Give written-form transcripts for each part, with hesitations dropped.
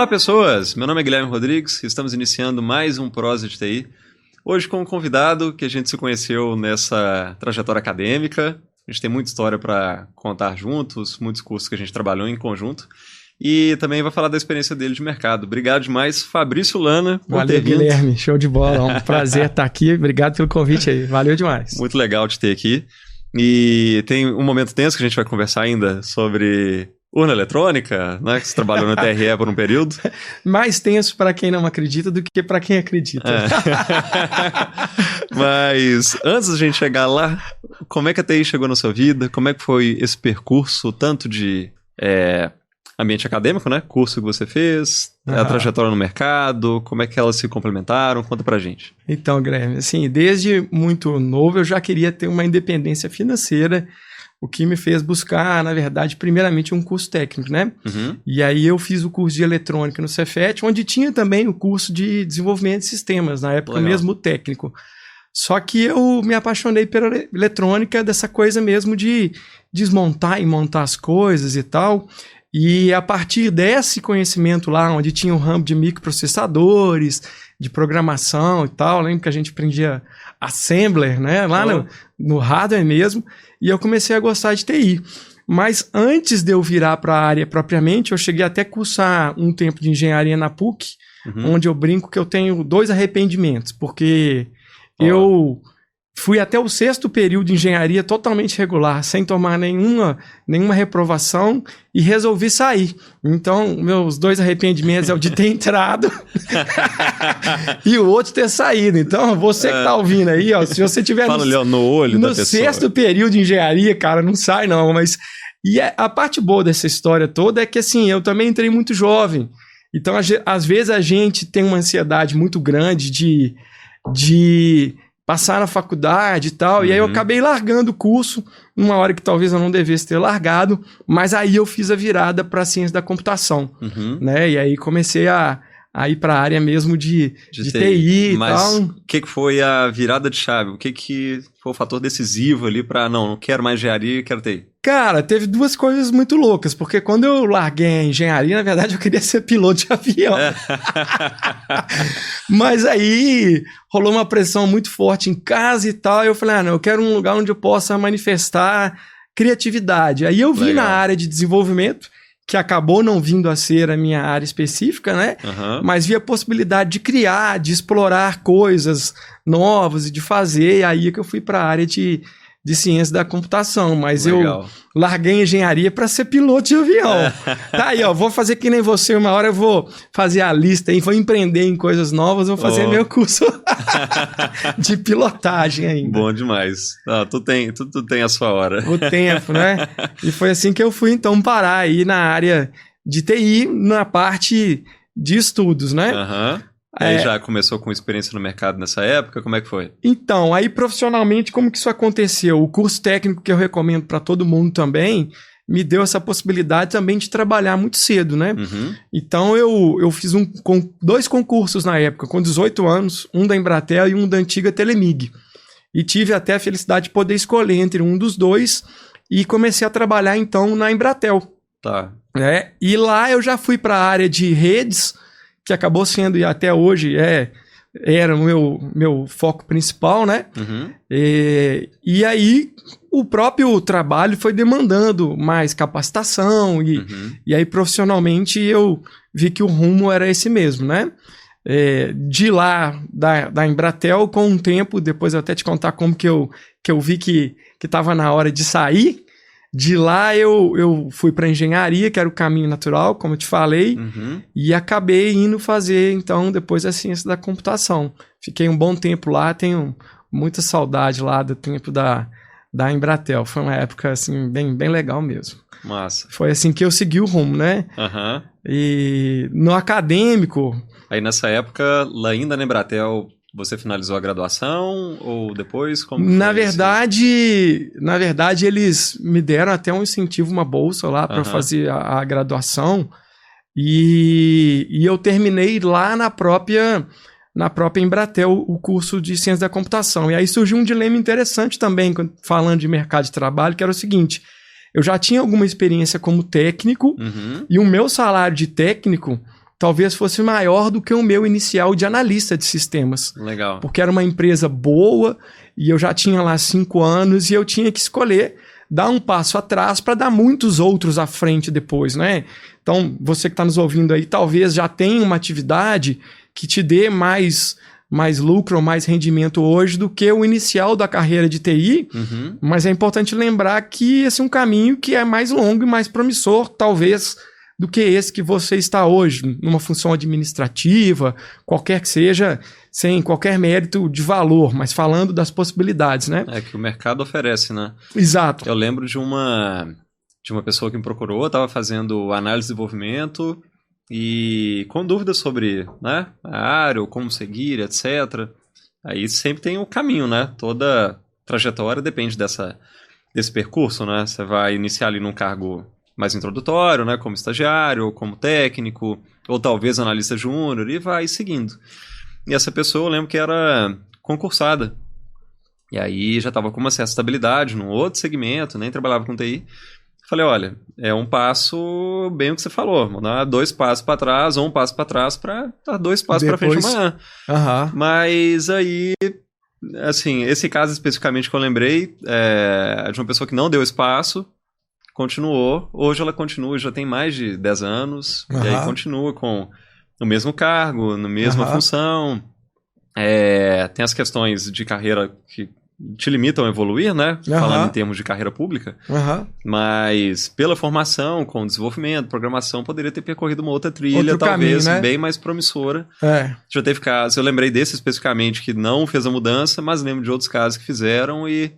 Olá pessoas, meu nome é Guilherme Rodrigues, estamos iniciando mais um Prosa de TI. Hoje com um convidado que a gente se conheceu nessa trajetória acadêmica. A gente tem muita história para contar juntos, muitos cursos que a gente trabalhou em conjunto. E também vai falar da experiência dele de mercado. Obrigado demais, Fabrício Lana, por ter vindo. Guilherme, show de bola, é um prazer estar aqui. Obrigado pelo convite aí, valeu demais. Muito legal te ter aqui. E tem um momento tenso que a gente vai conversar ainda sobre urna eletrônica, né? Que você trabalhou no TRE por um período. Mais tenso para quem não acredita do que para quem acredita. Mas antes da gente chegar lá, como é que a TI chegou na sua vida? Como é que foi esse percurso, tanto de ambiente acadêmico, né? Curso que você fez, a trajetória no mercado, como é que elas se complementaram? Conta pra gente. Então, Guilherme, assim, desde muito novo eu já queria ter uma independência financeira, o que me fez buscar, na verdade, primeiramente um curso técnico, né? Uhum. E aí eu fiz o curso de eletrônica no Cefet, onde tinha também o curso de desenvolvimento de sistemas, na época mesmo técnico. Só que eu me apaixonei pela eletrônica, dessa coisa mesmo de desmontar e montar as coisas e tal. E a partir desse conhecimento lá, onde tinha um ramo de microprocessadores, de programação e tal, lembro que a gente aprendia assembler, né? Lá no hardware mesmo. E eu comecei a gostar de TI. Mas antes de eu virar para a área propriamente, eu cheguei até a cursar um tempo de engenharia na PUC, onde eu brinco que eu tenho 2 arrependimentos, porque eu fui até o 6º período de engenharia totalmente regular, sem tomar nenhuma reprovação, e resolvi sair. Então, meus 2 arrependimentos é o de ter entrado e o outro ter saído. Então, você que tá ouvindo aí, ó, se você tiver no olho no da pessoa. 6º período de engenharia, cara, não sai não, mas... E a parte boa dessa história toda é que, assim, eu também entrei muito jovem. Então, às vezes a gente tem uma ansiedade muito grande de passar na faculdade e tal, e aí eu acabei largando o curso, numa hora que talvez eu não devesse ter largado, mas aí eu fiz a virada para a ciência da computação, né? E aí comecei a ir para a área mesmo de TI e mas tal. O que foi a virada de chave? O que foi o fator decisivo ali para, não quero mais engenharia, quero TI? Cara, teve 2 coisas muito loucas, porque quando eu larguei a engenharia, na verdade eu queria ser piloto de avião. Mas aí rolou uma pressão muito forte em casa e tal, e eu falei, não, eu quero um lugar onde eu possa manifestar criatividade. Aí eu vi na área de desenvolvimento, que acabou não vindo a ser a minha área específica, né? Mas vi a possibilidade de criar, de explorar coisas novas e de fazer, e aí é que eu fui para a área de ciência da computação, mas eu larguei a engenharia para ser piloto de avião. Tá aí, ó, vou fazer que nem você, uma hora eu vou fazer a lista aí, vou empreender em coisas novas, vou fazer meu curso de pilotagem ainda. Bom demais. Tu tem a sua hora. O tempo, né? E foi assim que eu fui, então, parar aí na área de TI, na parte de estudos, né? Aí já começou com experiência no mercado nessa época? Como é que foi? Então, aí profissionalmente, como que isso aconteceu? O curso técnico que eu recomendo para todo mundo também me deu essa possibilidade também de trabalhar muito cedo, né? Então, eu fiz 2 concursos na época, com 18 anos, um da Embratel e um da antiga Telemig. E tive até a felicidade de poder escolher entre um dos 2 e comecei a trabalhar, então, na Embratel. E lá eu já fui para a área de redes, que acabou sendo, e até hoje era o meu foco principal, né? E aí o próprio trabalho foi demandando mais capacitação, e aí profissionalmente eu vi que o rumo era esse mesmo, né? De lá, da Embratel, com um tempo, depois eu até te contar como que eu vi que estava na hora de sair. De lá eu fui para engenharia, que era o caminho natural, como eu te falei, e acabei indo fazer, então, depois a ciência da computação. Fiquei um bom tempo lá, tenho muita saudade lá do tempo da Embratel. Foi uma época, assim, bem, bem legal mesmo. Massa. Foi assim que eu segui o rumo, né? E no acadêmico... Aí nessa época, lá ainda na Embratel, você finalizou a graduação ou depois? Como na verdade, eles me deram até um incentivo, uma bolsa lá para fazer a graduação, e eu terminei lá na própria Embratel o curso de ciência da computação. E aí surgiu um dilema interessante também, falando de mercado de trabalho, que era o seguinte: eu já tinha alguma experiência como técnico, e o meu salário de técnico talvez fosse maior do que o meu inicial de analista de sistemas. Legal. Porque era uma empresa boa e eu já tinha lá 5 anos e eu tinha que escolher dar um passo atrás para dar muitos outros à frente depois, né? Então, você que está nos ouvindo aí, talvez já tenha uma atividade que te dê mais lucro ou mais rendimento hoje do que o inicial da carreira de TI, mas é importante lembrar que esse é um caminho que é mais longo e mais promissor, talvez, do que esse que você está hoje, numa função administrativa, qualquer que seja, sem qualquer mérito de valor, mas falando das possibilidades, né? É que o mercado oferece, né? Exato. Eu lembro de uma pessoa que me procurou, estava fazendo análise de desenvolvimento e com dúvidas sobre, né, a área, ou como seguir, etc. Aí sempre tem o caminho, né? Toda trajetória depende desse percurso, né? Você vai iniciar ali num cargo mais introdutório, né, como estagiário, ou como técnico, ou talvez analista júnior, e vai seguindo. E essa pessoa, eu lembro que era concursada. E aí já estava com uma certa estabilidade num outro segmento, nem trabalhava com TI. Falei, olha, é um passo bem o que você falou, vou dar 2 passos para trás ou 1 passo para trás para dar 2 passos para frente amanhã. Mas aí, assim, esse caso especificamente que eu lembrei é de uma pessoa que não deu espaço, continuou, hoje ela continua, já tem mais de 10 anos, e aí continua com o mesmo cargo, na mesma função. Tem as questões de carreira que te limitam a evoluir, né? Falando em termos de carreira pública. Mas pela formação, com desenvolvimento, programação, poderia ter percorrido uma outra trilha, outro talvez caminho, né? Bem mais promissora. Já teve casos, eu lembrei desse especificamente que não fez a mudança, mas lembro de outros casos que fizeram e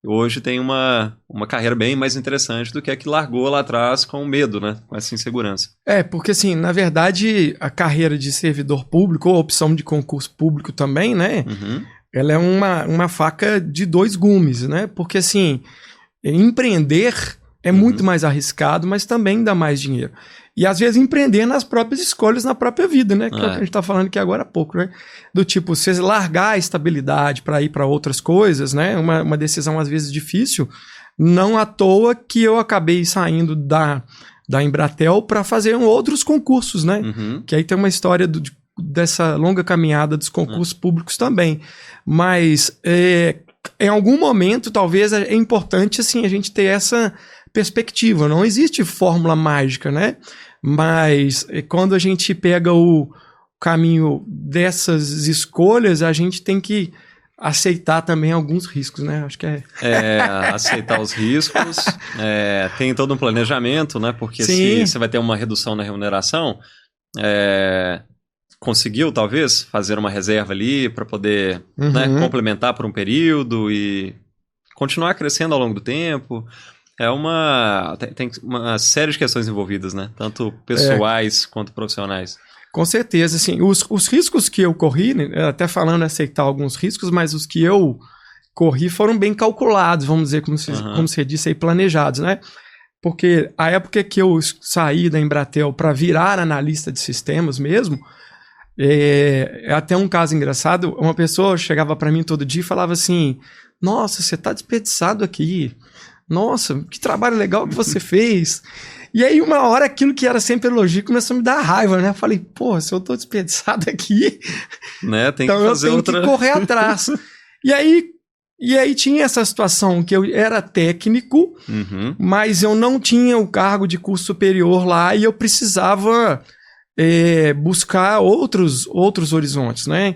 hoje tem uma carreira bem mais interessante do que a que largou lá atrás com medo, né? Com essa insegurança. Porque assim, na verdade, a carreira de servidor público, ou a opção de concurso público também, né? Ela é uma faca de 2 gumes, né? Porque assim, empreender é muito mais arriscado, mas também dá mais dinheiro. E às vezes empreender nas próprias escolhas, na própria vida, né? Que é o que a gente está falando aqui agora há pouco, né? Do tipo, você largar a estabilidade para ir para outras coisas, né? Uma decisão às vezes difícil. Não à toa que eu acabei saindo da Embratel para fazer outros concursos, né? Que aí tem uma história dessa longa caminhada dos concursos públicos também. Mas em algum momento, talvez, é importante assim, a gente ter essa perspectiva. Não existe fórmula mágica, né? Mas quando a gente pega o caminho dessas escolhas, a gente tem que aceitar também alguns riscos, né? Acho que aceitar os riscos. Tem todo um planejamento, né? Porque se você vai ter uma redução na remuneração, conseguiu, talvez, fazer uma reserva ali para poder complementar por um período e continuar crescendo ao longo do tempo. Tem uma série de questões envolvidas, né? Tanto pessoais quanto profissionais. Com certeza, assim, os riscos que eu corri, né, até falando em aceitar alguns riscos, mas os que eu corri foram bem calculados, vamos dizer, como você disse aí, planejados, né? Porque a época que eu saí da Embratel para virar analista de sistemas mesmo, é até um caso engraçado, uma pessoa chegava para mim todo dia e falava assim, nossa, você tá desperdiçado aqui, nossa, que trabalho legal que você fez. E aí uma hora aquilo que era sempre elogio começou a me dar raiva, né? Eu falei, pô, se eu tô desperdiçado aqui, né? Então eu tenho que correr atrás. E aí tinha essa situação que eu era técnico, mas eu não tinha o cargo de curso superior lá e eu precisava buscar outros horizontes, né?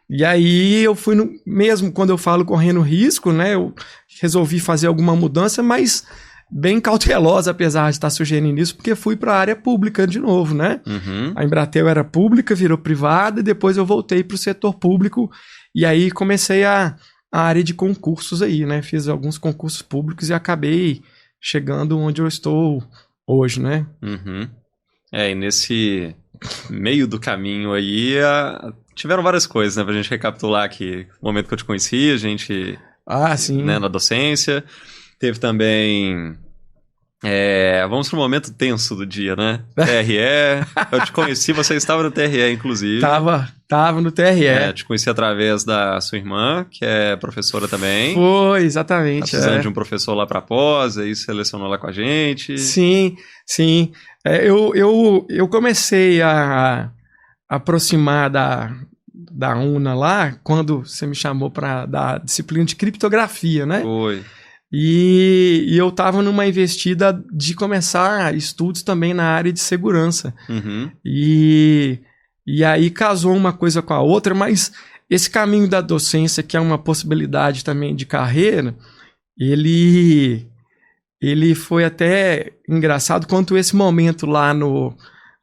E aí eu fui, mesmo quando eu falo correndo risco, né? Eu resolvi fazer alguma mudança, mas bem cautelosa, apesar de estar sugerindo isso, porque fui para a área pública de novo, né? A Embratel era pública, virou privada, e depois eu voltei para o setor público, e aí comecei a área de concursos aí, né? Fiz alguns concursos públicos e acabei chegando onde eu estou hoje, né? E nesse meio do caminho aí, tiveram várias coisas, né? Pra gente recapitular aqui. O momento que eu te conheci, a gente... sim. Né, na docência. Teve também Vamos para um momento tenso do dia, né? TRE, eu te conheci, você estava no TRE, inclusive. Tava no TRE. Te conheci através da sua irmã, que é professora também. Foi, exatamente. Tá precisando de um professor lá para pós, aí selecionou lá com a gente. Sim. Eu comecei a aproximar da UNA lá, quando você me chamou para dar disciplina de criptografia, né? Foi. E eu estava numa investida de começar estudos também na área de segurança. Uhum. E aí casou uma coisa com a outra, mas esse caminho da docência, que é uma possibilidade também de carreira, ele foi até engraçado quanto esse momento lá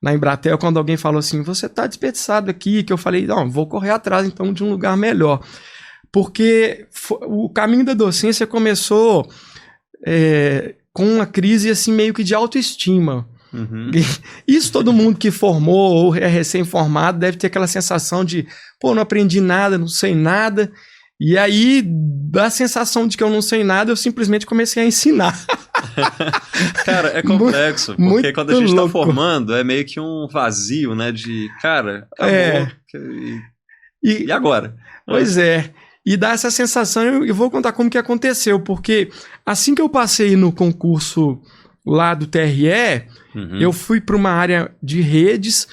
na Embratel, quando alguém falou assim, você está desperdiçado aqui, que eu falei, não, vou correr atrás então de um lugar melhor. Porque o caminho da docência começou com uma crise assim, meio que de autoestima. Uhum. Isso todo mundo que formou ou é recém-formado deve ter aquela sensação de, pô, não aprendi nada, não sei nada. E aí, da sensação de que eu não sei nada, eu simplesmente comecei a ensinar. Cara, é complexo, porque muito quando a gente louco. tá formando, é meio que um vazio, né? De, cara, acabou. E agora? Pois é. E dá essa sensação, eu vou contar como que aconteceu, porque assim que eu passei no concurso lá do TRE, eu fui para uma área de redes,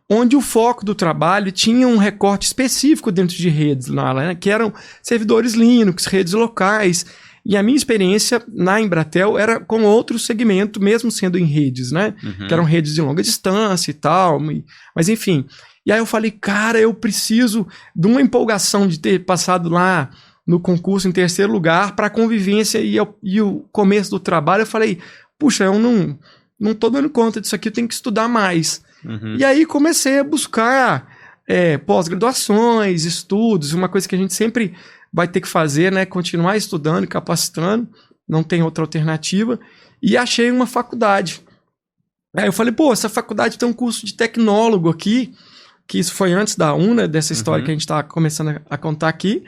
onde o foco do trabalho tinha um recorte específico dentro de redes, né, que eram servidores Linux, redes locais, e a minha experiência na Embratel era com outro segmento, mesmo sendo em redes, né, que eram redes de longa distância e tal, mas enfim... E aí eu falei, cara, eu preciso de uma empolgação de ter passado lá no concurso em terceiro lugar para a convivência e o começo do trabalho. Eu falei, puxa, eu não tô dando conta disso aqui, eu tenho que estudar mais. E aí comecei a buscar pós-graduações, estudos, uma coisa que a gente sempre vai ter que fazer, né? Continuar estudando e capacitando, não tem outra alternativa. E achei uma faculdade. Aí eu falei, pô, essa faculdade tem um curso de tecnólogo aqui, que isso foi antes da UNA, dessa história que a gente está começando a contar aqui,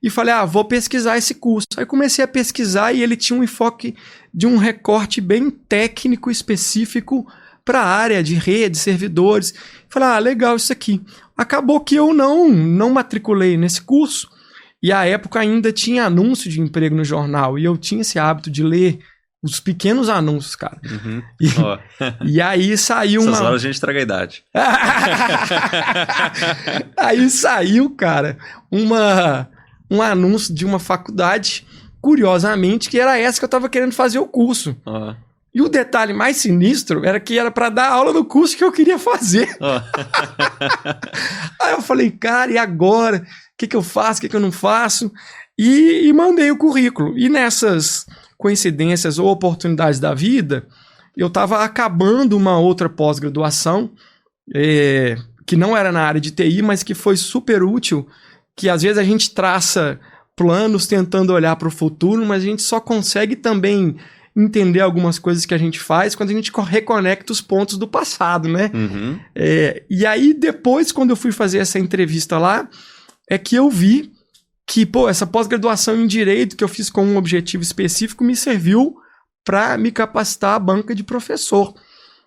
e falei, vou pesquisar esse curso. Aí comecei a pesquisar e ele tinha um enfoque de um recorte bem técnico, específico para a área de redes, servidores. Falei, legal isso aqui. Acabou que eu não matriculei nesse curso, e à época ainda tinha anúncio de emprego no jornal, e eu tinha esse hábito de ler os pequenos anúncios, cara. E aí saiu Essas horas a gente traga a idade. Aí saiu, cara, um anúncio de uma faculdade, curiosamente, que era essa que eu tava querendo fazer o curso. E o detalhe mais sinistro era que era para dar aula no curso que eu queria fazer. Aí eu falei, cara, e agora? O que eu faço? O que eu não faço? E mandei o currículo. E nessas coincidências ou oportunidades da vida, eu estava acabando uma outra pós-graduação, que não era na área de TI, mas que foi super útil, que às vezes a gente traça planos tentando olhar para o futuro, mas a gente só consegue também entender algumas coisas que a gente faz quando a gente reconecta os pontos do passado, né? E aí depois, quando eu fui fazer essa entrevista lá, é que eu vi que, essa pós-graduação em Direito que eu fiz com um objetivo específico me serviu para me capacitar a banca de professor.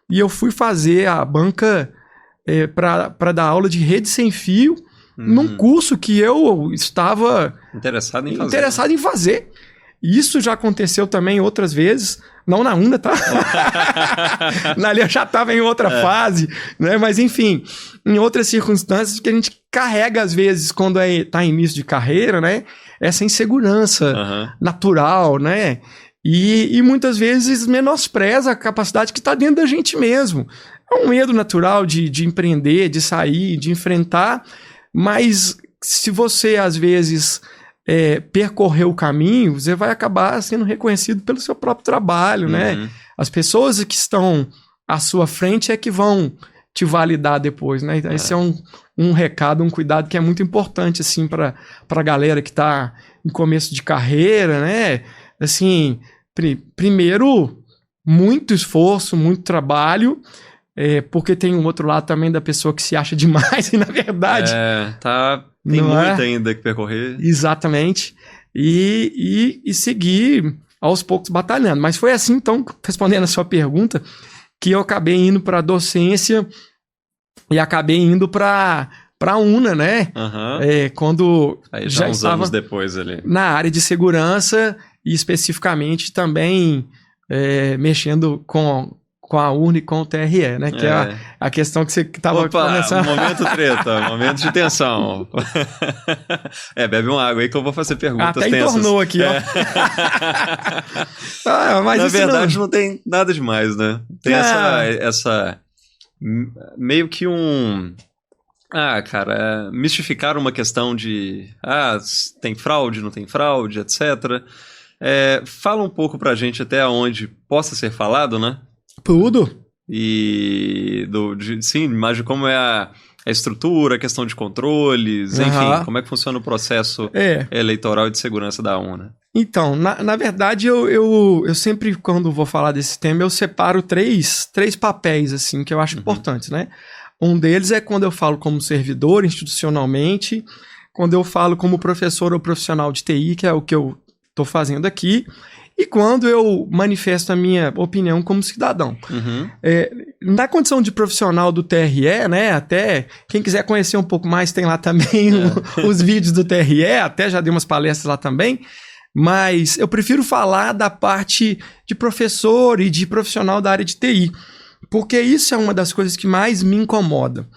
E eu fui fazer a banca para dar aula de rede sem fio num curso que eu estava interessado em fazer. Isso já aconteceu também outras vezes, não na UNA, tá? Ali eu já estava em outra fase, né? Mas enfim, em outras circunstâncias que a gente carrega às vezes quando está em início de carreira, né? Essa insegurança natural, né? E muitas vezes menospreza a capacidade que está dentro da gente mesmo. É um medo natural de empreender, de sair, de enfrentar, mas se você às vezes percorrer o caminho, você vai acabar sendo reconhecido pelo seu próprio trabalho, né? As pessoas que estão à sua frente é que vão te validar depois, né? Então, esse é um recado, um cuidado que é muito importante, assim, para a galera que está em começo de carreira, né? Assim, primeiro, muito esforço, muito trabalho, porque tem um outro lado também da pessoa que se acha demais e, na verdade... Tem muito ainda que percorrer. Exatamente. E seguir aos poucos batalhando. Mas foi assim, então, respondendo a sua pergunta, que eu acabei indo para a docência e acabei indo para a UNA, né? Quando aí já uns anos depois ali. Na área de segurança e especificamente também mexendo com a UNA e com o TRE, né? Que é a questão que você estava começando. Momento treta, momento de tensão. Bebe uma água aí que eu vou fazer perguntas tensas. Até entornou aqui, ó. Mas na verdade não tem nada demais, né? Tem essa meio que mistificar uma questão de tem fraude, não tem fraude, etc. Fala um pouco pra gente até onde possa ser falado, né? Tudo. E mas de como é a estrutura, a questão de controles, enfim, como é que funciona o processo eleitoral e de segurança da UNA. Então, na verdade, eu sempre, quando vou falar desse tema, eu separo três papéis, assim, que eu acho importantes, né? Um deles é quando eu falo como servidor, institucionalmente, quando eu falo como professor ou profissional de TI, que é o que eu estou fazendo aqui, e quando eu manifesto a minha opinião como cidadão. Na condição de profissional do TRE, né, até quem quiser conhecer um pouco mais, tem lá também os vídeos do TRE, até já dei umas palestras lá também, mas eu prefiro falar da parte de professor e de profissional da área de TI, porque isso é uma das coisas que mais me incomoda.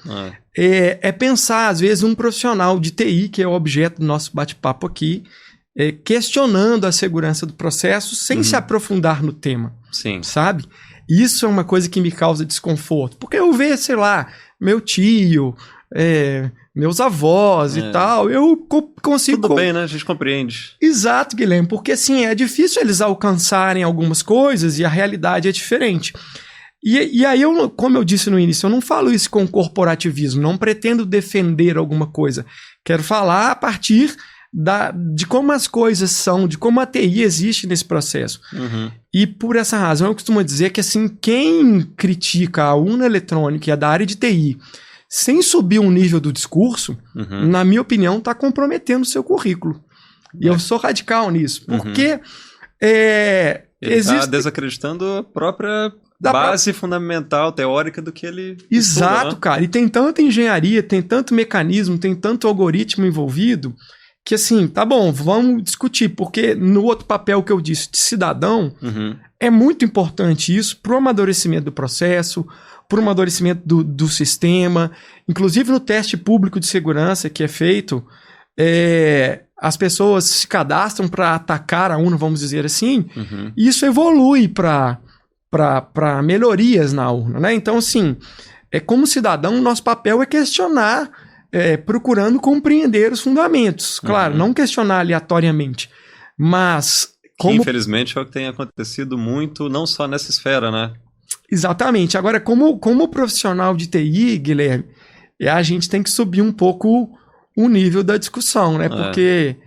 É pensar, às vezes, um profissional de TI, que é o objeto do nosso bate-papo aqui, questionando a segurança do processo sem se aprofundar no tema. Sim. Sabe? Isso é uma coisa que me causa desconforto. Porque eu vejo, sei lá, meu tio, meus avós e tal, eu consigo... Tudo bem, né? A gente compreende. Exato, Guilherme. Porque, assim, é difícil eles alcançarem algumas coisas e a realidade é diferente. E aí, como eu disse no início, eu não falo isso com corporativismo, não pretendo defender alguma coisa. Quero falar a partir de como as coisas são, de como a TI existe nesse processo. E por essa razão eu costumo dizer que assim, quem critica a UNA Eletrônica e a da área de TI sem subir um nível do discurso, na minha opinião, está comprometendo o seu currículo. E eu sou radical nisso, porque ele está desacreditando a própria base fundamental, teórica do que ele Exato, estuda, né? Cara. E tem tanta engenharia, tem tanto mecanismo, tem tanto algoritmo envolvido, que assim, tá bom, vamos discutir, porque no outro papel que eu disse, de cidadão, é muito importante isso para o amadurecimento do processo, para o amadurecimento do sistema, inclusive no teste público de segurança que é feito, as pessoas se cadastram para atacar a UNA, vamos dizer assim, e isso evolui para melhorias na urna, né? Então, assim, como cidadão, nosso papel é questionar, procurando compreender os fundamentos. Claro, não questionar aleatoriamente, mas... Que, infelizmente, é o que tem acontecido muito, não só nessa esfera, né? Exatamente. Agora, como profissional de TI, Guilherme, a gente tem que subir um pouco o nível da discussão, né? Porque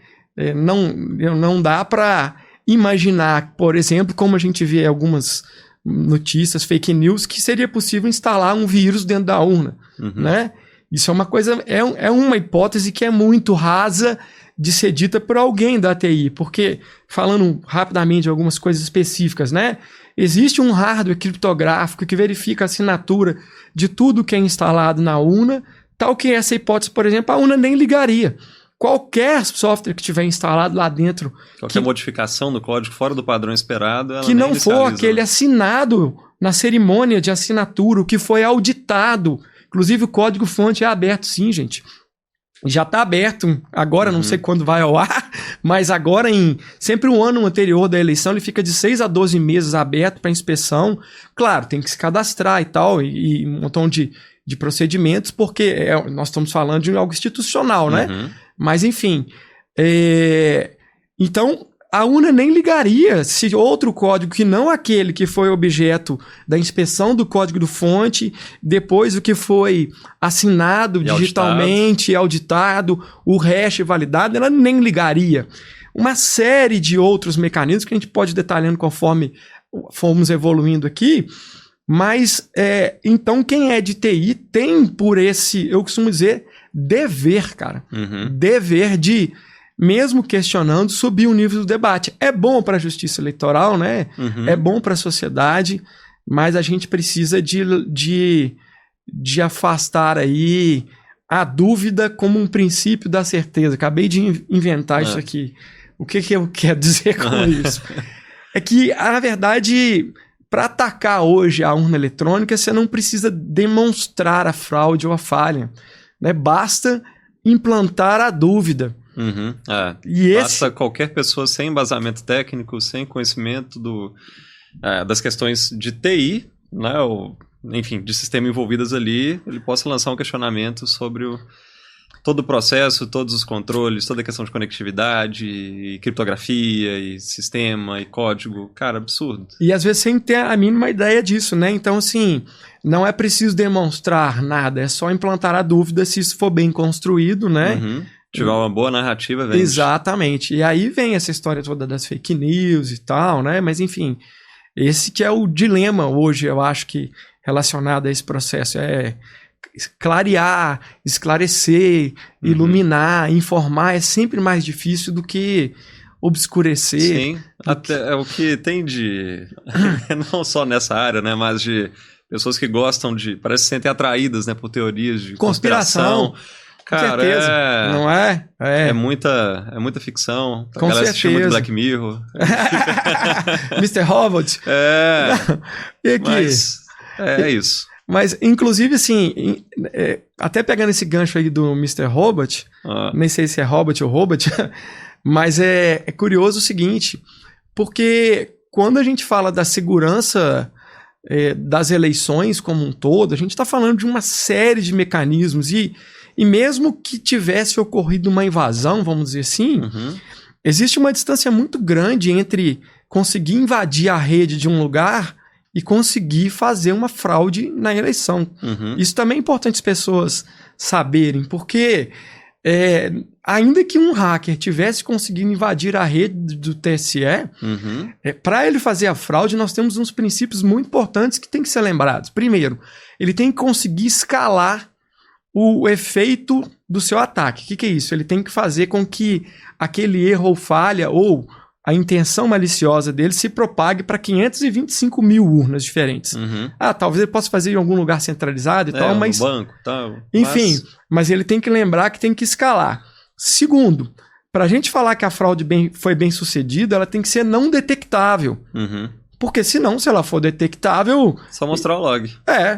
não dá para imaginar, por exemplo, como a gente vê algumas notícias, fake news, que seria possível instalar um vírus dentro da urna, né? Isso é uma coisa, é uma hipótese que é muito rasa de ser dita por alguém da TI, porque, falando rapidamente de algumas coisas específicas, né? Existe um hardware criptográfico que verifica a assinatura de tudo que é instalado na urna, tal que essa hipótese, por exemplo, a urna nem ligaria. Qualquer software que tiver instalado lá dentro... Qualquer modificação do código fora do padrão esperado... ela que não for aquele assinado na cerimônia de assinatura, o que foi auditado. Inclusive o código-fonte é aberto, sim, gente. Já está aberto agora, não sei quando vai ao ar, mas agora sempre o ano anterior da eleição ele fica de 6 a 12 meses aberto para inspeção. Claro, tem que se cadastrar e tal, e um montão de procedimentos, porque nós estamos falando de algo institucional, né? Mas enfim, então a UNA nem ligaria se outro código que não aquele que foi objeto da inspeção do código do fonte, depois o que foi assinado digitalmente, auditado, o hash validado, ela nem ligaria. Uma série de outros mecanismos que a gente pode ir detalhando conforme formos evoluindo aqui, mas então quem é de TI tem por esse, eu costumo dizer, dever, cara. Dever de mesmo questionando, subir o nível do debate. É bom para a justiça eleitoral, né? É bom para a sociedade, mas a gente precisa de afastar aí a dúvida como um princípio da certeza. Acabei de inventar isso aqui. O que eu quero dizer com isso? É que, na verdade, para atacar hoje a urna eletrônica, você não precisa demonstrar a fraude ou a falha, né? Basta implantar a dúvida. Basta qualquer pessoa sem embasamento técnico, sem conhecimento das questões de TI, né, ou, enfim, de sistema envolvidas ali, ele possa lançar um questionamento sobre todo o processo, todos os controles, toda a questão de conectividade, e criptografia, e sistema, e código. Cara, absurdo. E às vezes sem ter a mínima ideia disso, né? Então, assim, não é preciso demonstrar nada, é só implantar a dúvida se isso for bem construído, né? Tiver uma boa narrativa, vende. Exatamente. E aí vem essa história toda das fake news e tal, né? Mas, enfim, esse que é o dilema hoje, eu acho que relacionado a esse processo é clarear, esclarecer, iluminar, informar é sempre mais difícil do que obscurecer. Sim, até é o que tem de... não só nessa área, né? Mas de pessoas que gostam de... parece que se sentem atraídas, né? Por teorias de conspiração. Cara, certeza. Não é? É muita ficção. Com certeza. Assistiu muito Black Mirror. Mr. Robot. E aqui? Mas é isso. Mas, inclusive, assim, até pegando esse gancho aí do Mr. Robot, nem sei se é Robot ou Robot, mas é curioso o seguinte, porque quando a gente fala da segurança das eleições como um todo, a gente está falando de uma série de mecanismos e mesmo que tivesse ocorrido uma invasão, vamos dizer assim, existe uma distância muito grande entre conseguir invadir a rede de um lugar e conseguir fazer uma fraude na eleição. Isso também é importante as pessoas saberem, porque ainda que um hacker tivesse conseguido invadir a rede do TSE, para ele fazer a fraude, nós temos uns princípios muito importantes que têm que ser lembrados. Primeiro, ele tem que conseguir escalar o efeito do seu ataque. O que é isso? Ele tem que fazer com que aquele erro ou falha ou a intenção maliciosa dele se propague para 525 mil urnas diferentes. Talvez ele possa fazer em algum lugar centralizado e tal, mas... no banco, tal. Enfim, mas ele tem que lembrar que tem que escalar. Segundo, para a gente falar que a fraude foi bem sucedida, ela tem que ser não detectável. Porque senão, se ela for detectável... só mostrar o log.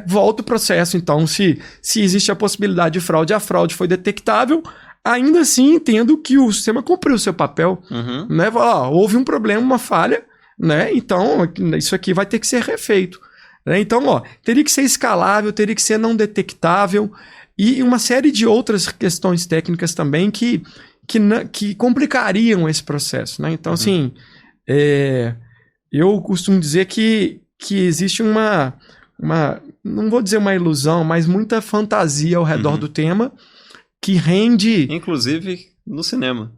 Volta o processo. Então, se existe a possibilidade de fraude, a fraude foi detectável... ainda assim entendo que o sistema cumpriu o seu papel, né? Houve um problema, uma falha, né? Então isso aqui vai ter que ser refeito, né? Então, teria que ser escalável, teria que ser não detectável e uma série de outras questões técnicas também que complicariam esse processo, né? Então, assim, eu costumo dizer que existe uma, não vou dizer uma ilusão, mas muita fantasia ao redor do tema, que rende... inclusive no cinema.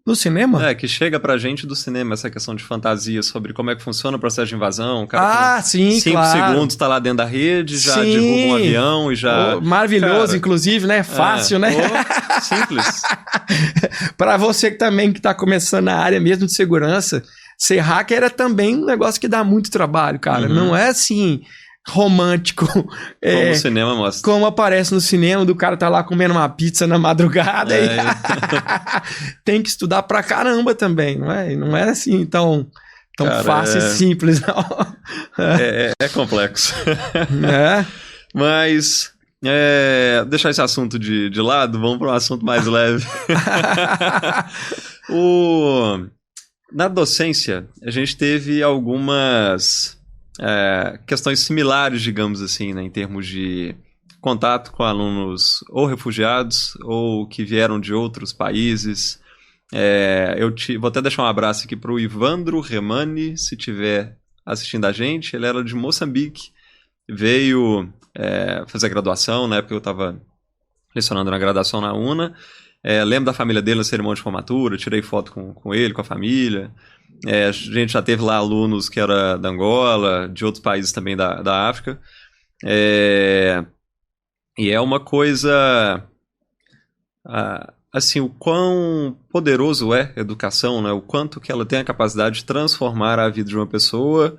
No cinema? Que chega pra gente do cinema essa questão de fantasia sobre como é que funciona o processo de invasão. O cara sim, 5 segundos tá lá dentro da rede, já derruba um avião e já... maravilhoso, cara, inclusive, né? Fácil, né? Simples. Pra você que também que tá começando na área mesmo de segurança, ser hacker é também um negócio que dá muito trabalho, cara. Não é assim... romântico. Como o cinema mostra. Como aparece no cinema, do cara tá lá comendo uma pizza na madrugada. Tem que estudar pra caramba também, não é? Não é assim tão cara, fácil e simples, não. É complexo. Mas, deixar esse assunto de lado, vamos para um assunto mais leve. Na docência, a gente teve algumas... questões similares, digamos assim, né, em termos de contato com alunos ou refugiados ou que vieram de outros países. Vou até deixar um abraço aqui para o Ivandro Remani, se estiver assistindo a gente. Ele era de Moçambique, veio fazer a graduação, na época eu estava lecionando na graduação na UNA. Lembro da família dele na cerimônia de formatura, tirei foto com ele, com a família. A gente já teve lá alunos que era da Angola, de outros países também da África. E é uma coisa... assim, o quão poderoso é a educação, né? O quanto que ela tem a capacidade de transformar a vida de uma pessoa,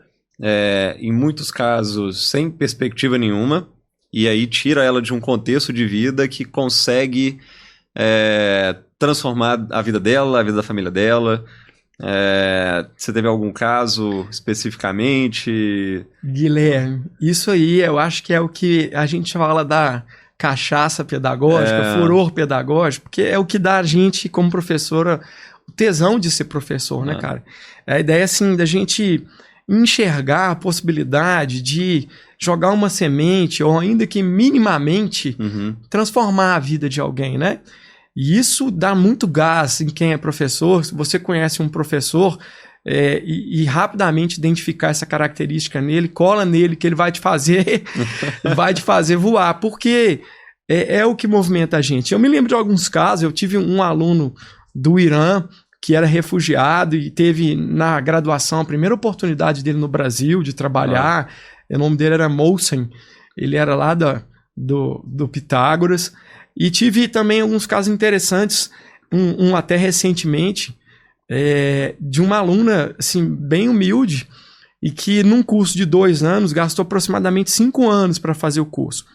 em muitos casos sem perspectiva nenhuma, e aí tira ela de um contexto de vida que consegue transformar a vida dela, a vida da família dela. Você teve algum caso especificamente? Guilherme, isso aí eu acho que é o que a gente fala da cachaça pedagógica, furor pedagógico, porque é o que dá a gente, como professora, o tesão de ser professor, né, cara? A ideia, assim, da gente enxergar a possibilidade de jogar uma semente, ou ainda que minimamente, transformar a vida de alguém, né? E isso dá muito gás em quem é professor. Se você conhece um professor e rapidamente identificar essa característica nele, cola nele que ele vai te fazer, vai te fazer voar, porque é o que movimenta a gente. Eu me lembro de alguns casos, eu tive um aluno do Irã que era refugiado e teve na graduação a primeira oportunidade dele no Brasil de trabalhar. O nome dele era Mohsen, ele era lá do Pitágoras. E tive também alguns casos interessantes, um até recentemente, de uma aluna assim, bem humilde e que num curso de 2 anos gastou aproximadamente 5 anos para fazer o curso.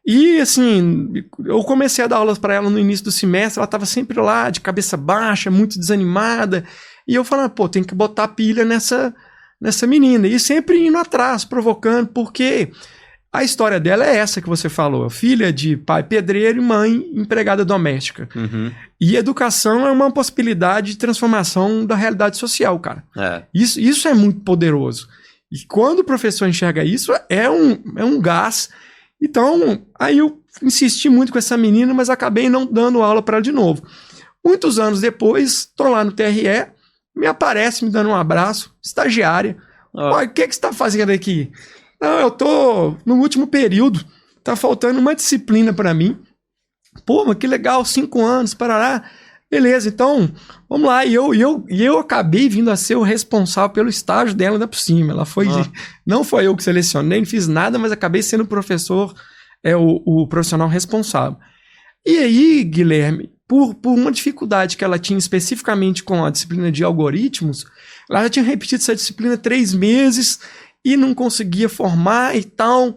E assim, eu comecei a dar aulas para ela no início do semestre, ela estava sempre lá de cabeça baixa, muito desanimada, e eu falando, pô, tem que botar pilha nessa menina, e sempre indo atrás, provocando, porque a história dela é essa que você falou, filha de pai pedreiro e mãe empregada doméstica. E educação é uma possibilidade de transformação da realidade social, cara. Isso é muito poderoso. E quando o professor enxerga isso, é um gás. Então, aí eu insisti muito com essa menina, mas acabei não dando aula para ela de novo. Muitos anos depois, estou lá no TRE, me aparece me dando um abraço, estagiária. O que você está fazendo aqui? Não, eu tô no último período, tá faltando uma disciplina para mim. Pô, mas que legal, 5 anos, parará. Beleza, então, vamos lá. E eu acabei vindo a ser o responsável pelo estágio dela ainda por cima. Ela foi não foi eu que selecionei, não fiz nada, mas acabei sendo o professor, o profissional responsável. E aí, Guilherme, por uma dificuldade que ela tinha especificamente com a disciplina de algoritmos, ela já tinha repetido essa disciplina 3 meses e não conseguia formar e tal.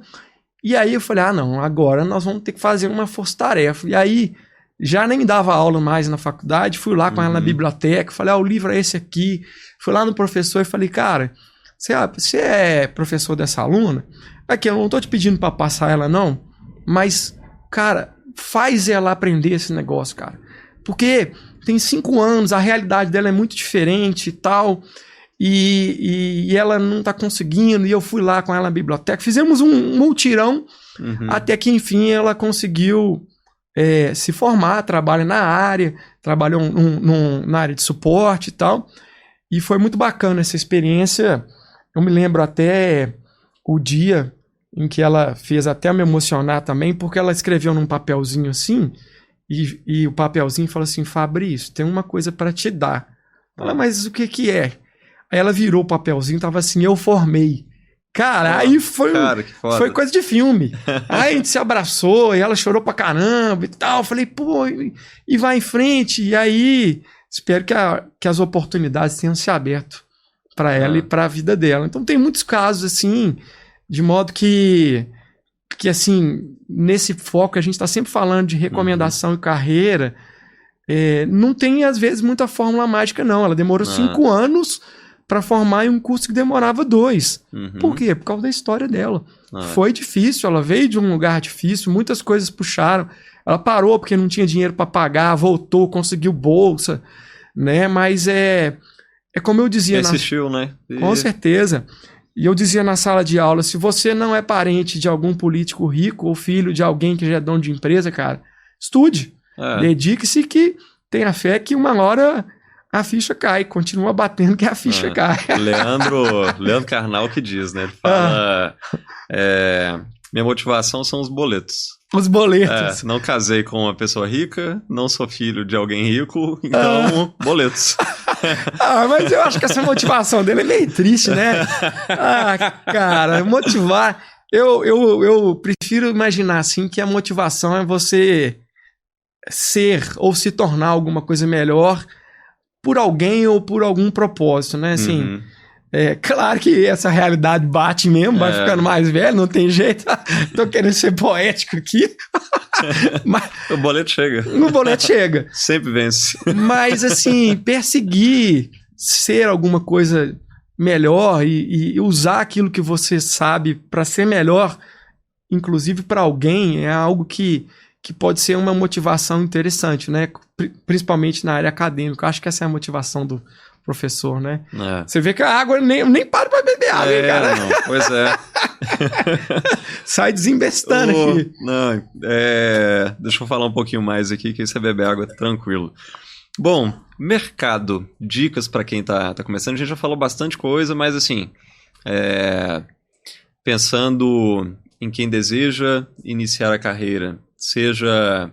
E aí eu falei, não, agora nós vamos ter que fazer uma força-tarefa. E aí, já nem dava aula mais na faculdade, fui lá com ela na biblioteca, falei, o livro é esse aqui. Fui lá no professor e falei, cara, você é professor dessa aluna? Aqui, eu não tô te pedindo para passar ela não, mas, cara, faz ela aprender esse negócio, cara. Porque tem 5 anos, a realidade dela é muito diferente e tal... E ela não tá conseguindo, e eu fui lá com ela na biblioteca, fizemos um multirão, até que enfim ela conseguiu se formar, trabalha na área, trabalhou na área de suporte e tal, e foi muito bacana essa experiência. Eu me lembro até o dia em que ela fez até me emocionar também, porque ela escreveu num papelzinho assim, e o papelzinho falou assim, Fabrício, tem uma coisa para te dar. Ela, mas o que é? Aí ela virou o papelzinho, tava assim, eu formei. Cara, aí foi coisa de filme. Aí a gente se abraçou, e ela chorou pra caramba e tal. Falei, pô, e vai em frente. E aí, espero que as oportunidades tenham se aberto para ela e para a vida dela. Então tem muitos casos assim, de modo que assim, nesse foco a gente está sempre falando de recomendação e carreira, não tem às vezes muita fórmula mágica não. Ela demorou 5 anos para formar em um curso que demorava 2. Por quê? Por causa da história dela. Foi difícil, ela veio de um lugar difícil, muitas coisas puxaram. Ela parou porque não tinha dinheiro para pagar, voltou, conseguiu bolsa, né? Mas é como eu dizia... Persistiu, né? Com certeza. E eu dizia na sala de aula, se você não é parente de algum político rico ou filho de alguém que já é dono de empresa, cara, estude. Dedique-se que tenha fé que uma hora... a ficha cai, continua batendo que a ficha cai. Leandro Carnal que diz, né? Ele fala, minha motivação são os boletos. Os boletos. Não casei com uma pessoa rica, não sou filho de alguém rico, então boletos. Mas eu acho que essa motivação dele é meio triste, né? Cara, motivar... Eu prefiro imaginar assim que a motivação é você ser ou se tornar alguma coisa melhor por alguém ou por algum propósito, né? Assim, claro que essa realidade bate mesmo, vai ficando mais velho, não tem jeito. Tô querendo ser poético aqui. Mas, o boleto chega. O boleto chega. Sempre vence. Mas, assim, perseguir ser alguma coisa melhor e usar aquilo que você sabe para ser melhor, inclusive para alguém, é algo que pode ser uma motivação interessante, né? Principalmente na área acadêmica. Eu acho que essa é a motivação do professor, né? Você vê que a água, nem para pra beber água, hein, cara? Não, pois é. Sai desembestando aqui. Não, deixa eu falar um pouquinho mais aqui, que aí você bebe água tranquilo. Bom, mercado. Dicas para quem tá começando. A gente já falou bastante coisa, mas assim, pensando em quem deseja iniciar a carreira, seja...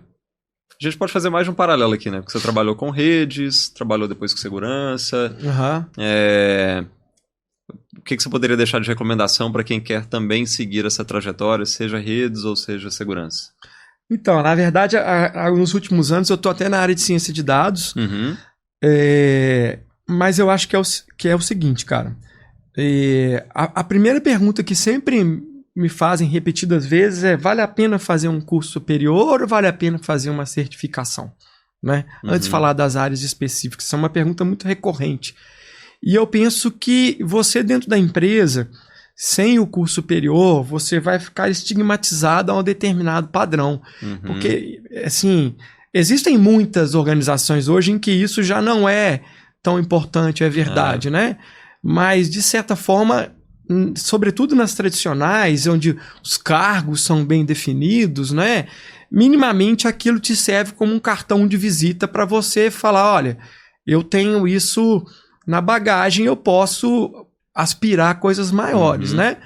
A gente pode fazer mais de um paralelo aqui, né? Porque você trabalhou com redes, trabalhou depois com segurança. O que você poderia deixar de recomendação para quem quer também seguir essa trajetória, seja redes ou seja segurança? Então, na verdade, nos últimos anos eu estou até na área de ciência de dados, mas eu acho que é o seguinte, cara. A primeira pergunta que sempre me fazem repetidas vezes vale a pena fazer um curso superior ou vale a pena fazer uma certificação? Né? Antes de falar das áreas específicas, isso é uma pergunta muito recorrente. E eu penso que você dentro da empresa, sem o curso superior, você vai ficar estigmatizado a um determinado padrão. Porque, assim, existem muitas organizações hoje em que isso já não é tão importante, é verdade, né? Mas, de certa forma, sobretudo nas tradicionais, onde os cargos são bem definidos, né? Minimamente aquilo te serve como um cartão de visita para você falar, olha, eu tenho isso na bagagem, eu posso aspirar a coisas maiores, né?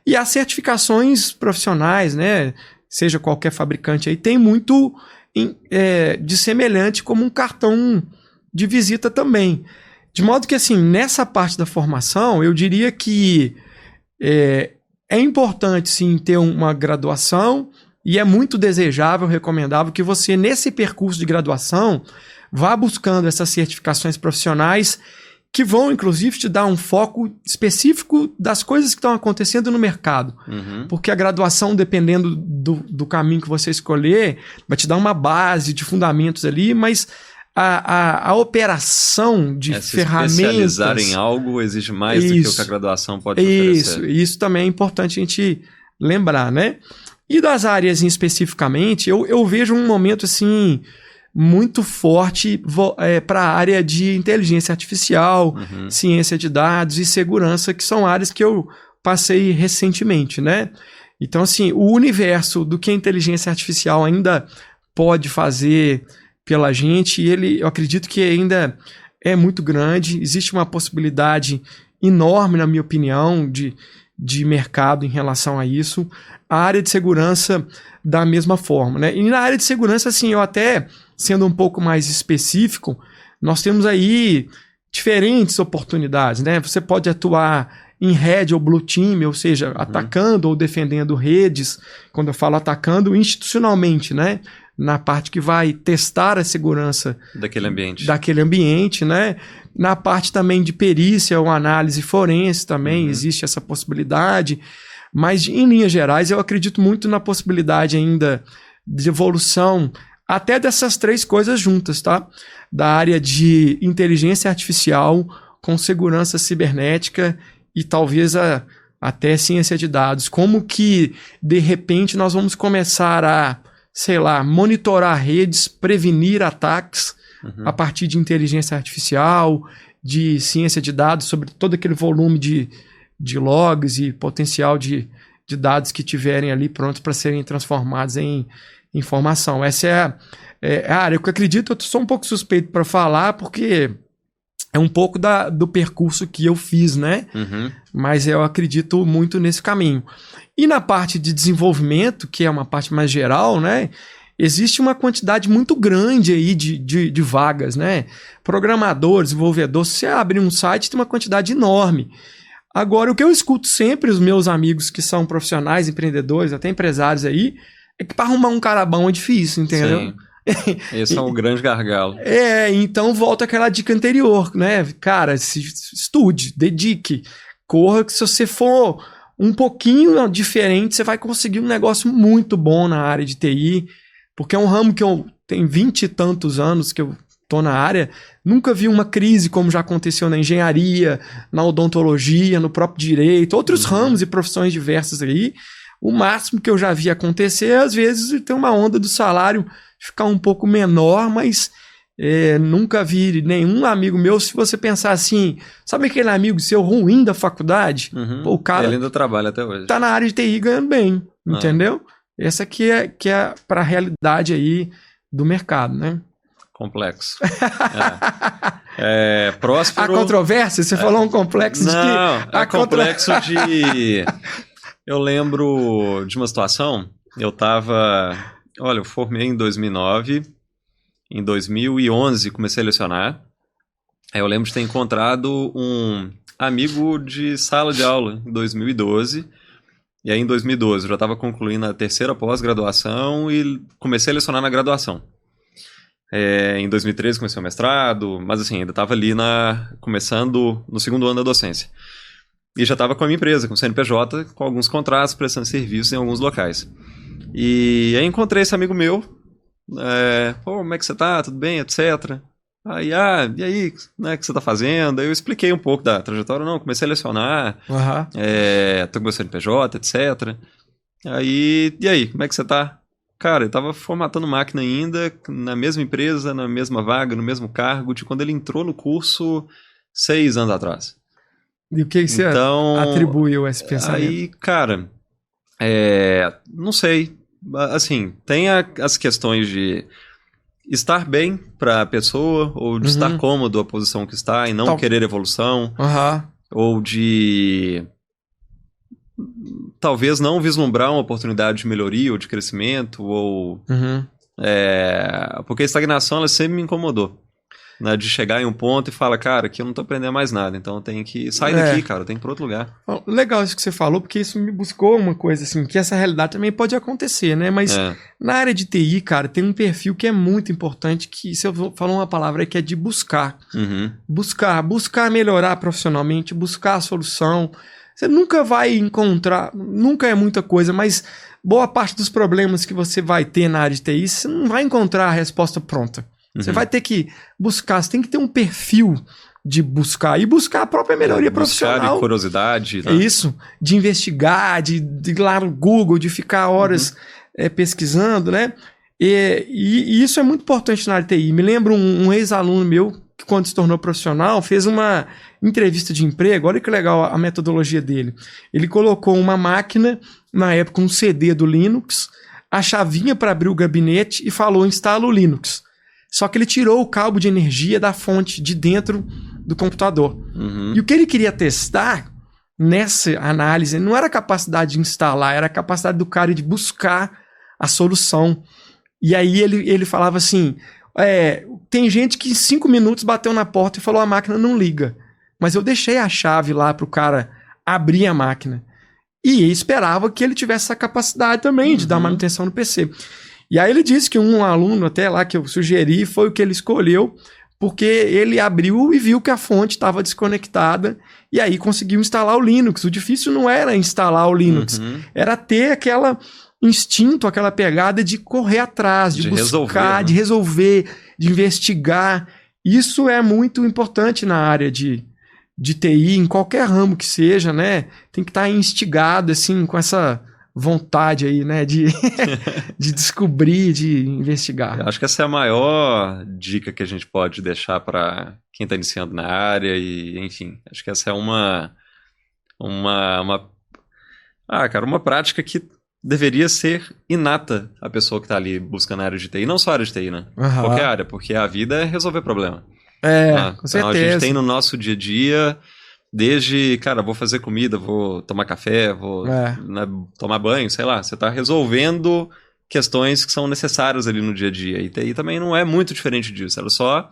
E as certificações profissionais, né? Seja qualquer fabricante aí, tem muito de semelhante como um cartão de visita também. De modo que, assim, nessa parte da formação, eu diria que é importante, sim, ter uma graduação e é muito desejável, recomendável que você, nesse percurso de graduação, vá buscando essas certificações profissionais que vão, inclusive, te dar um foco específico das coisas que estão acontecendo no mercado. Porque a graduação, dependendo do caminho que você escolher, vai te dar uma base de fundamentos ali, mas a operação de ferramentas... Se especializar em algo exige mais do que o que a graduação pode oferecer. Isso também é importante a gente lembrar, né? E das áreas especificamente, eu vejo um momento assim muito forte para a área de inteligência artificial, ciência de dados e segurança, que são áreas que eu passei recentemente, né? Então, assim, o universo do que a inteligência artificial ainda pode fazer pela gente, eu acredito que ainda é muito grande. Existe uma possibilidade enorme, na minha opinião, de mercado em relação a isso. A área de segurança, da mesma forma, né? E na área de segurança, assim, eu até, sendo um pouco mais específico, nós temos aí diferentes oportunidades, né? Você pode atuar em red ou blue team, ou seja, atacando ou defendendo redes. Quando eu falo atacando, institucionalmente, né? Na parte que vai testar a segurança daquele ambiente, né? Na parte também de perícia ou análise forense também existe essa possibilidade. Mas, em linhas gerais, eu acredito muito na possibilidade ainda de evolução até dessas três coisas juntas, tá? Da área de inteligência artificial com segurança cibernética e talvez até ciência de dados. Como que, de repente, nós vamos começar a, sei lá, monitorar redes, prevenir ataques a partir de inteligência artificial, de ciência de dados, sobre todo aquele volume de logs e potencial de dados que tiverem ali prontos para serem transformados em informação. Essa é a área que eu acredito. Eu sou um pouco suspeito para falar, porque é um pouco do percurso que eu fiz, né? Mas eu acredito muito nesse caminho. E na parte de desenvolvimento, que é uma parte mais geral, né? Existe uma quantidade muito grande aí de vagas, né? Programador, desenvolvedor, se você abrir um site, tem uma quantidade enorme. Agora, o que eu escuto sempre, os meus amigos que são profissionais, empreendedores, até empresários aí, é que para arrumar um cara bom é difícil, entendeu? Sim. Esse é um grande gargalo. Então volta aquela dica anterior, né? Cara, estude, dedique, corra, que se você for um pouquinho diferente, você vai conseguir um negócio muito bom na área de TI, porque é um ramo que eu tenho 20 e tantos anos que eu tô na área, nunca vi uma crise como já aconteceu na engenharia, na odontologia, no próprio direito, outros ramos e profissões diversas aí. O máximo que eu já vi acontecer, às vezes, tem uma onda do salário ficar um pouco menor, mas nunca vi nenhum amigo meu, se você pensar assim, sabe aquele amigo seu ruim da faculdade? Pô, o cara ele ainda trabalha até hoje. Tá na área de TI ganhando bem, entendeu? Essa aqui é para a realidade aí do mercado, né? Complexo. Próspero... A controvérsia? Você falou um complexo de... Não, complexo de... Eu lembro de uma situação, eu formei em 2009, em 2011 comecei a lecionar, aí eu lembro de ter encontrado um amigo de sala de aula em 2012, e aí em 2012 eu já estava concluindo a terceira pós-graduação e comecei a lecionar na graduação. Em 2013 comecei o mestrado, mas assim, ainda estava ali começando no segundo ano da docência. E já estava com a minha empresa, com o CNPJ, com alguns contratos, prestando serviços em alguns locais. E aí encontrei esse amigo meu, como é que você tá? Tudo bem? Etc. Aí, e aí, né, o que você tá fazendo? Aí eu expliquei um pouco da trajetória, comecei a lecionar, tô com meu CNPJ, etc. Aí, e aí, como é que você tá? Cara, ele tava formatando máquina ainda, na mesma empresa, na mesma vaga, no mesmo cargo, de quando ele entrou no curso 6 anos atrás. E o que você atribuiu a esse pensamento? Aí, cara, não sei. Assim, tem as questões de estar bem para a pessoa, ou de estar cômodo a posição que está e não querer evolução, ou de talvez não vislumbrar uma oportunidade de melhoria ou de crescimento, ou porque a estagnação ela sempre me incomodou. Né, de chegar em um ponto e falar, cara, aqui eu não tô aprendendo mais nada, então eu tenho que sair daqui, cara, eu tenho que ir para outro lugar. Legal isso que você falou, porque isso me buscou uma coisa assim, que essa realidade também pode acontecer, né? Mas na área de TI, cara, tem um perfil que é muito importante, que se eu falar uma palavra aí, que é de buscar. Buscar melhorar profissionalmente, buscar a solução. Você nunca vai encontrar, nunca é muita coisa, mas boa parte dos problemas que você vai ter na área de TI, você não vai encontrar a resposta pronta. Você vai ter que buscar, você tem que ter um perfil de buscar, e buscar a própria melhoria profissional. Buscar e curiosidade. Né? É isso, de investigar, de ir lá no Google, de ficar horas pesquisando, né? E isso é muito importante na área de TI. Me lembro um ex-aluno meu, que quando se tornou profissional, fez uma entrevista de emprego, olha que legal a metodologia dele. Ele colocou uma máquina, na época um CD do Linux, a chavinha para abrir o gabinete e falou, instala o Linux. Só que ele tirou o cabo de energia da fonte de dentro do computador. E o que ele queria testar nessa análise não era a capacidade de instalar, era a capacidade do cara de buscar a solução. E aí ele falava assim, tem gente que em 5 minutos bateu na porta e falou, a máquina não liga. Mas eu deixei a chave lá para o cara abrir a máquina. E esperava que ele tivesse essa capacidade também de dar manutenção no PC. E aí ele disse que um aluno até lá que eu sugeri foi o que ele escolheu, porque ele abriu e viu que a fonte estava desconectada e aí conseguiu instalar o Linux. O difícil não era instalar o Linux, era ter aquela instinto, aquela pegada de correr atrás, de buscar, de resolver, de investigar. Isso é muito importante na área de TI, em qualquer ramo que seja, né? Tem que estar instigado, assim, com essa vontade aí, né, de descobrir, de investigar. Eu acho que essa é a maior dica que a gente pode deixar para quem está iniciando na área e, enfim, acho que essa é uma prática que deveria ser inata a pessoa que está ali buscando a área de TI, não só a área de TI, né? Qualquer área, porque a vida é resolver problema. Com certeza. Então a gente tem no nosso dia a dia... Desde, cara, vou fazer comida, vou tomar café, vou tomar banho, sei lá. Você está resolvendo questões que são necessárias ali no dia a dia. E TI também não é muito diferente disso. Ela só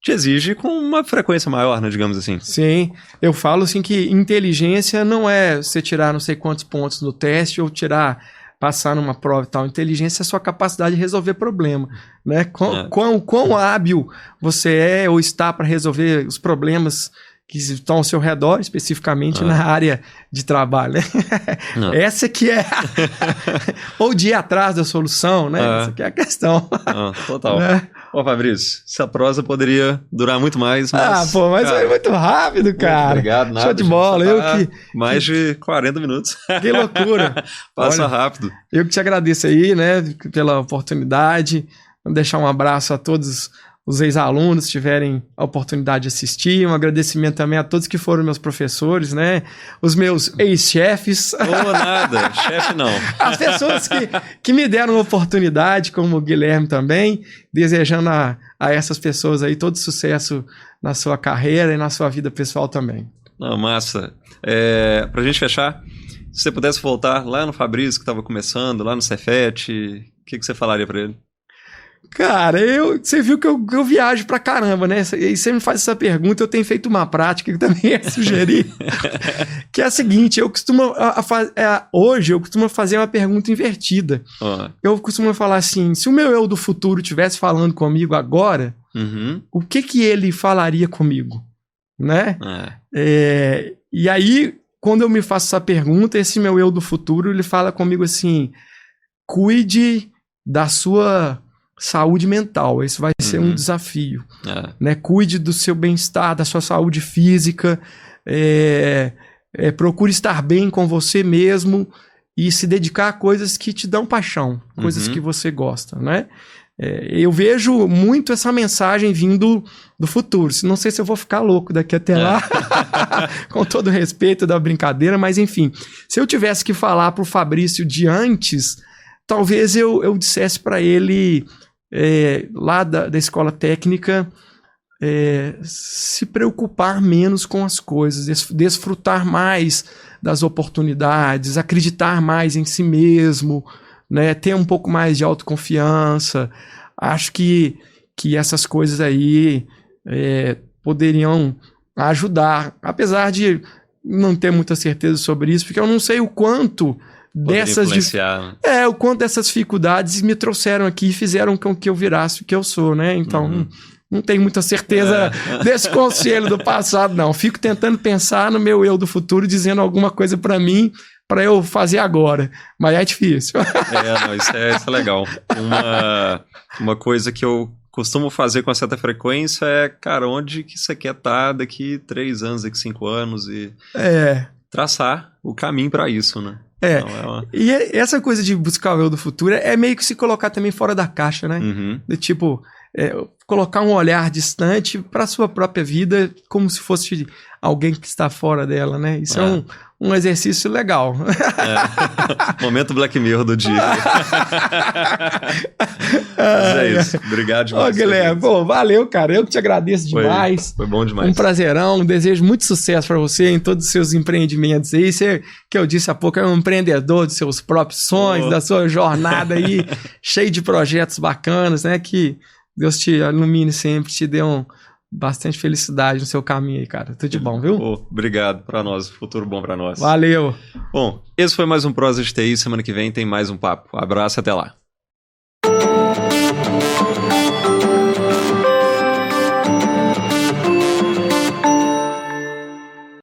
te exige com uma frequência maior, né, digamos assim. Sim, eu falo assim que inteligência não é você tirar não sei quantos pontos no teste ou tirar passar numa prova e tal. Inteligência é a sua capacidade de resolver problema, né? Quão hábil você é ou está para resolver os problemas que estão ao seu redor, especificamente na área de trabalho, né? Essa que é ou de ir atrás da solução, né? Essa que é a questão. Total. Né? Ô, Fabrício, essa prosa poderia durar muito mais, mas... mas foi muito rápido, cara. Obrigado, nada. Show de bola. Mais de 40 minutos. Que loucura. Passa rápido. Eu que te agradeço aí, né, pela oportunidade. Vou deixar um abraço a todos os ex-alunos tiverem a oportunidade de assistir. Um agradecimento também a todos que foram meus professores, né? Os meus ex-chefes. Nada, chefe não. As pessoas que me deram oportunidade, como o Guilherme também, desejando a essas pessoas aí todo sucesso na sua carreira e na sua vida pessoal também. Massa. Pra gente fechar, se você pudesse voltar lá no Fabrício, que estava começando, lá no Cefet, o que você falaria para ele? Cara, você viu que eu viajo pra caramba, né? E você me faz essa pergunta, eu tenho feito uma prática que também é sugerir, que é a seguinte, eu costumo hoje eu costumo fazer uma pergunta invertida. Eu costumo falar assim, se o meu eu do futuro estivesse falando comigo agora, o que ele falaria comigo, né? E aí, quando eu me faço essa pergunta, esse meu eu do futuro, ele fala comigo assim, cuide da sua saúde mental, esse vai ser um desafio, né? Cuide do seu bem-estar, da sua saúde física, procure estar bem com você mesmo e se dedicar a coisas que te dão paixão, coisas que você gosta, né? Eu vejo muito essa mensagem vindo do futuro. Não sei se eu vou ficar louco daqui até lá, com todo o respeito da brincadeira, mas enfim, se eu tivesse que falar para o Fabrício de antes, talvez eu dissesse para ele lá da escola técnica, se preocupar menos com as coisas, desfrutar mais das oportunidades, acreditar mais em si mesmo, né, ter um pouco mais de autoconfiança. Acho que essas coisas aí poderiam ajudar, apesar de não ter muita certeza sobre isso, porque eu não sei o quanto o quanto dessas dificuldades me trouxeram aqui e fizeram com que eu virasse o que eu sou, né? Então, não tenho muita certeza desse conselho do passado, não. Fico tentando pensar no meu eu do futuro, dizendo alguma coisa pra mim, pra eu fazer agora. Mas é difícil. Isso é legal. Uma coisa que eu costumo fazer com certa frequência é, cara, onde que você quer estar daqui 3 anos, daqui 5 anos e traçar o caminho pra isso, né? E essa coisa de buscar o eu do futuro é meio que se colocar também fora da caixa, né? De tipo, colocar um olhar distante para a sua própria vida, como se fosse alguém que está fora dela, né? Isso é um exercício legal. Momento Black Mirror do dia. Mas é isso. Obrigado demais. Guilherme, valeu, cara. Eu que te agradeço demais. Foi bom demais. Um prazerão. Desejo muito sucesso para você em todos os seus empreendimentos aí. Você, que eu disse há pouco, é um empreendedor dos seus próprios sonhos, da sua jornada aí, cheio de projetos bacanas, né? Que Deus te ilumine sempre, te dê bastante felicidade no seu caminho aí, cara. Tudo de bom, viu? Obrigado pra nós. Futuro bom pra nós. Valeu. Bom, esse foi mais um Prosa de TI. Semana que vem tem mais um papo. Abraço, até lá.